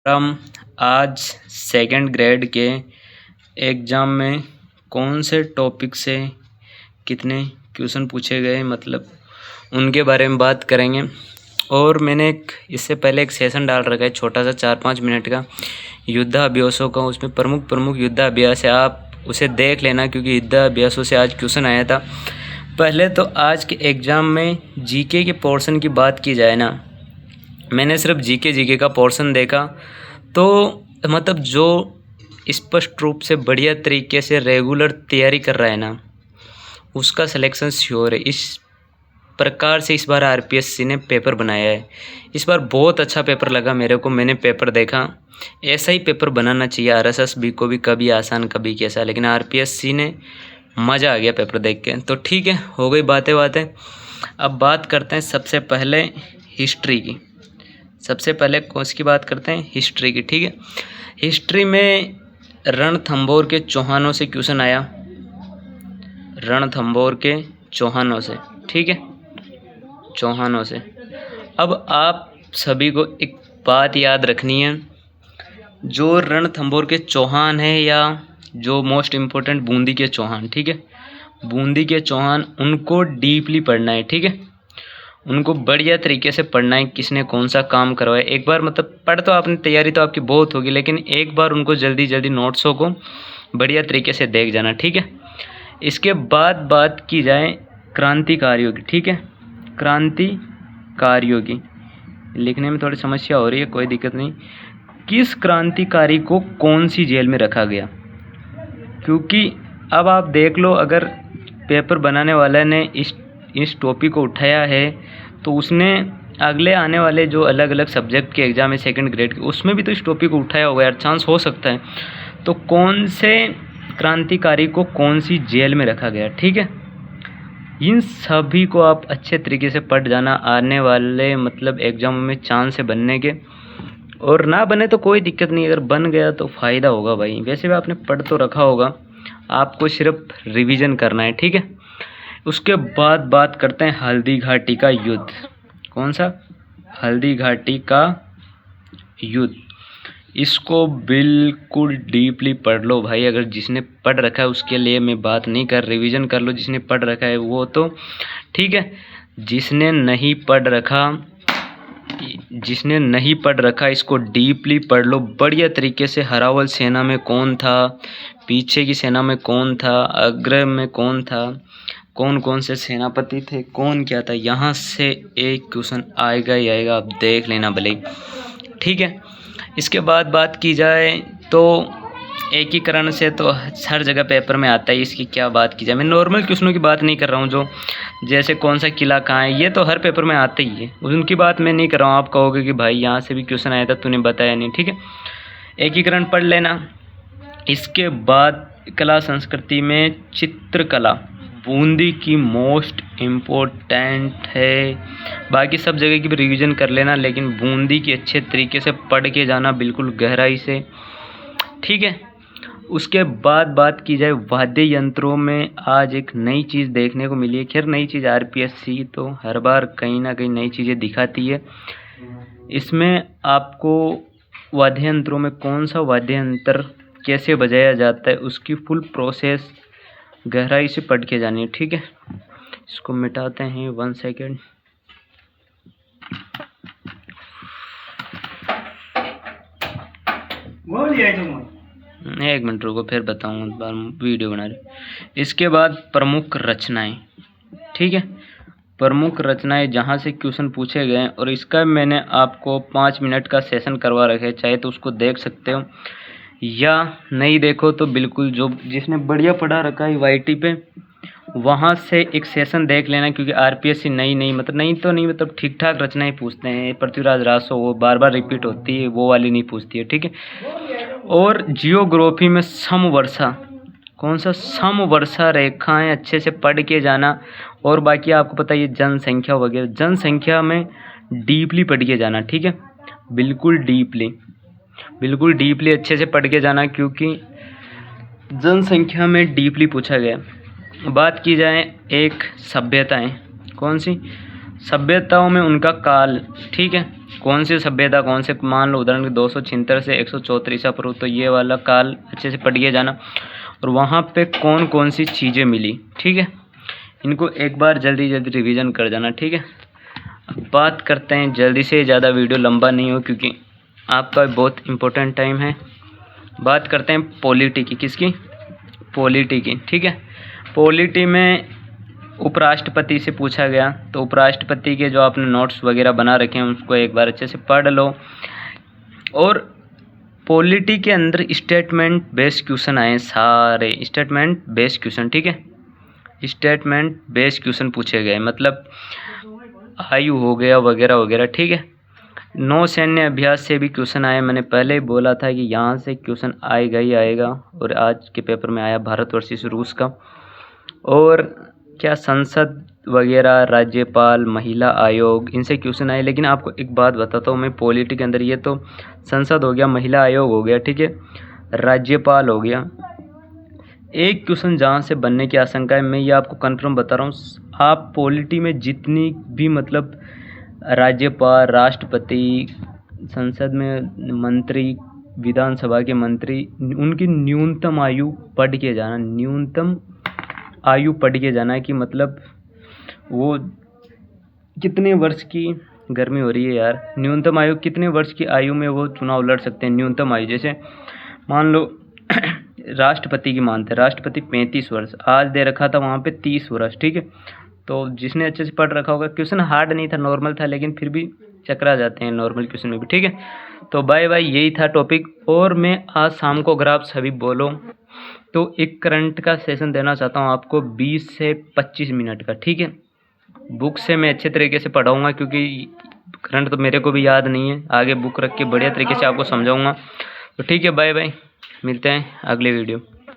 हम आज second grade के एग्ज़ाम में कौन से टॉपिक से कितने क्वेश्चन पूछे गए मतलब उनके बारे में बात करेंगे। और मैंने इससे पहले एक सेशन डाल रखा है छोटा सा 4-5 मिनट का युद्धाभ्यासों का। उसमें प्रमुख युद्धाभ्यास है, आप उसे देख लेना क्योंकि युद्धाभ्यासों से आज क्वेश्चन आया था। पहले तो आज के एग्ज़ाम में जीके के पोर्शन की बात की जाए ना, मैंने सिर्फ जीके का पोर्शन देखा तो मतलब जो स्पष्ट रूप से बढ़िया तरीके से रेगुलर तैयारी कर रहा है ना उसका सिलेक्शन श्योर है। इस प्रकार से इस बार आरपीएससी ने पेपर बनाया है। इस बार बहुत अच्छा पेपर लगा मेरे को, मैंने पेपर देखा, ऐसा ही पेपर बनाना चाहिए आरएसएस को भी, कभी आसान कभी कैसा, लेकिन आरपीएससी ने मज़ा आ गया पेपर देख के। तो ठीक है, हो गई बातें। अब बात करते हैं सबसे पहले हिस्ट्री की। सबसे पहले कौन सी बात करते हैं? हिस्ट्री की। ठीक है, हिस्ट्री में रणथंभौर के चौहानों से क्वेश्चन आया, रणथंभौर के चौहानों से। ठीक है, चौहानों से। अब आप सभी को एक बात याद रखनी है, जो रणथंभौर के चौहान है या जो मोस्ट इम्पोर्टेंट बूंदी के चौहान, ठीक है, बूंदी के चौहान, उनको डीपली पढ़ना है। ठीक है, उनको बढ़िया तरीके से पढ़ना है, किसने कौन सा काम करवाया। एक बार मतलब पढ़ तो आपने, तैयारी तो आपकी बहुत होगी, लेकिन एक बार उनको जल्दी नोट्सों को बढ़िया तरीके से देख जाना। ठीक है, इसके बाद बात की जाए क्रांतिकारियों की। ठीक है, क्रांतिकारियों की लिखने में थोड़ी समस्या हो रही है, कोई दिक्कत नहीं। किस क्रांतिकारी को कौन सी जेल में रखा गया? क्योंकि अब आप देख लो, अगर पेपर बनाने वाले ने इस टॉपिक को उठाया है तो उसने अगले आने वाले जो अलग अलग सब्जेक्ट के एग्ज़ाम है सेकंड ग्रेड के, उसमें भी तो इस टॉपिक को उठाया होगा यार, चांस हो सकता है। तो कौन से क्रांतिकारी को कौन सी जेल में रखा गया? ठीक है, इन सभी को आप अच्छे तरीके से पढ़ जाना, आने वाले मतलब एग्ज़ाम में चांस है बनने के। और ना बने तो कोई दिक्कत नहीं, अगर बन गया तो फ़ायदा होगा भाई। वैसे भी आपने पढ़ तो रखा होगा, आपको सिर्फ रिवीजन करना है। ठीक है, उसके बाद बात करते हैं हल्दी घाटी का युद्ध। कौन सा? हल्दी घाटी का युद्ध। इसको बिल्कुल डीपली पढ़ लो भाई। अगर जिसने पढ़ रखा है उसके लिए मैं बात नहीं कर, रिवीजन कर लो जिसने पढ़ रखा है वो तो ठीक है। जिसने नहीं पढ़ रखा इसको डीपली पढ़ लो बढ़िया तरीके से। हरावल सेना में कौन था, पीछे की सेना में कौन था, अग्र में कौन था, कौन कौन से सेनापति थे, कौन क्या था, यहाँ से एक क्वेश्चन आएगा ही आएगा, आप देख लेना भले ही। ठीक है, इसके बाद बात की जाए तो एकीकरण से तो हर जगह पेपर में आता है, इसकी क्या बात की जाए। मैं नॉर्मल क्वेश्चनों की बात नहीं कर रहा हूँ, जो जैसे कौन सा किला कहाँ है, ये तो हर पेपर में आता ही है, उनकी बात मैं नहीं कर रहा हूँ। आप कहोगे कि भाई यहाँ से भी क्वेश्चन आया था तूने बताया नहीं। ठीक है, एकीकरण पढ़ लेना। इसके बाद कला संस्कृति में चित्रकला बूंदी की मोस्ट इम्पोर्टेंट है। बाकी सब जगह की भी रिवीजन कर लेना, लेकिन बूंदी की अच्छे तरीके से पढ़ के जाना, बिल्कुल गहराई से। ठीक है, उसके बाद बात की जाए वाद्य यंत्रों में, आज एक नई चीज़ देखने को मिली है। खैर नई चीज़, आरपीएससी तो हर बार कहीं ना कहीं नई चीज़ें दिखाती है। इसमें आपको वाद्य यंत्रों में कौन सा वाद्य यंत्र कैसे बजाया जाता है उसकी फुल प्रोसेस गहराई से पढ़ के जानी है। ठीक है, इसको मिटाते हैं 1 सेकेंड। एक मिनट रुको, फिर बताऊंगा, वीडियो बना रहे। इसके बाद प्रमुख रचनाएं। ठीक है, प्रमुख रचनाएं जहाँ से क्वेश्चन पूछे गए, और इसका मैंने आपको 5 मिनट का सेशन करवा रखा है, चाहे तो उसको देख सकते हो या नहीं देखो तो बिल्कुल जो जिसने बढ़िया पढ़ा रखा है वाईटी पे वहाँ से एक सेशन देख लेना। क्योंकि आरपीएससी मतलब ठीक ठाक रचनाएं पूछते हैं। पृथ्वीराज रासो वो बार बार रिपीट होती है, वो वाली नहीं पूछती है। ठीक है, और जियोग्राफी में समवर्षा, कौन सा? समवर्षा रेखाएं अच्छे से पढ़ के जाना। और बाकी आपको पता है जनसंख्या वगैरह, जनसंख्या में डीपली पढ़ के जाना। ठीक है, बिल्कुल डीपली अच्छे से पढ़ के जाना, क्योंकि जनसंख्या में डीपली पूछा गया। बात की जाए एक सभ्यताएं, कौन सी? सभ्यताओं में उनका काल। ठीक है, कौन सी सभ्यता, कौन से, मान लो उदाहरण के 276 से 174 ईसा पूर्व, तो ये वाला काल अच्छे से पढ़िए जाना। और वहाँ पे कौन कौन सी चीज़ें मिली, ठीक है, इनको एक बार जल्दी जल्दी रिवीजन कर जाना, ठीक है। अब बात करते हैं जल्दी से, ज़्यादा वीडियो लंबा नहीं हो क्योंकि आपका बहुत इम्पोर्टेंट टाइम है। बात करते हैं पॉलिटी की, किसकी, पॉलिटी की, ठीक है। पॉलिटी में उपराष्ट्रपति से पूछा गया, तो उपराष्ट्रपति के जो आपने नोट्स वगैरह बना रखे हैं उसको एक बार अच्छे से पढ़ लो। और पॉलिटी के अंदर स्टेटमेंट बेस्ड क्वेश्चन आए, सारे स्टेटमेंट बेस्ड क्वेश्चन, ठीक है, स्टेटमेंट बेस्ड क्वेश्चन पूछे गए, मतलब आयु हो गया वगैरह वगैरह, ठीक है। नौसैन्य अभ्यास से भी क्वेश्चन आए, मैंने पहले ही बोला था कि यहाँ से क्वेश्चन आएगा ही आएगा, और आज के पेपर में आया भारत वर्सेस रूस का। और क्या संसद वगैरह, राज्यपाल, महिला आयोग, इनसे क्वेश्चन आए। लेकिन आपको एक बात बताता हूँ मैं, पॉलिटी के अंदर ये तो संसद हो गया, महिला आयोग हो गया, ठीक है, राज्यपाल हो गया। एक क्वेश्चन जहाँ से बनने की आशंका है, मैं ये आपको कंफर्म बता रहा हूँ, आप पॉलिटी में जितनी भी मतलब राज्यपाल, राष्ट्रपति, संसद में मंत्री, विधानसभा के मंत्री, उनकी न्यूनतम आयु पढ़ के जाना, न्यूनतम आयु पढ़ के जाना है कि मतलब वो कितने वर्ष की, गर्मी हो रही है यार, न्यूनतम आयु कितने वर्ष की आयु में वो चुनाव लड़ सकते हैं। न्यूनतम आयु जैसे मान लो राष्ट्रपति की मानते हैं, राष्ट्रपति 35 वर्ष, आज दे रखा था वहाँ पे 30 वर्ष, ठीक है। तो जिसने अच्छे से पढ़ रखा होगा, क्वेश्चन हार्ड नहीं था, नॉर्मल था, लेकिन फिर भी चकरा जाते हैं नॉर्मल क्वेश्चन में भी, ठीक है। तो बाय बाय, यही था टॉपिक। और मैं आज शाम को अगर आप सभी बोलो तो एक करंट का सेशन देना चाहता हूँ आपको 20 से 25 मिनट का, ठीक है। बुक से मैं अच्छे तरीके से पढ़ाऊँगा क्योंकि करंट तो मेरे को भी याद नहीं है, आगे बुक रख के बढ़िया तरीके से आपको समझाऊँगा। तो ठीक है, बाय बाय, मिलते हैं अगले वीडियो।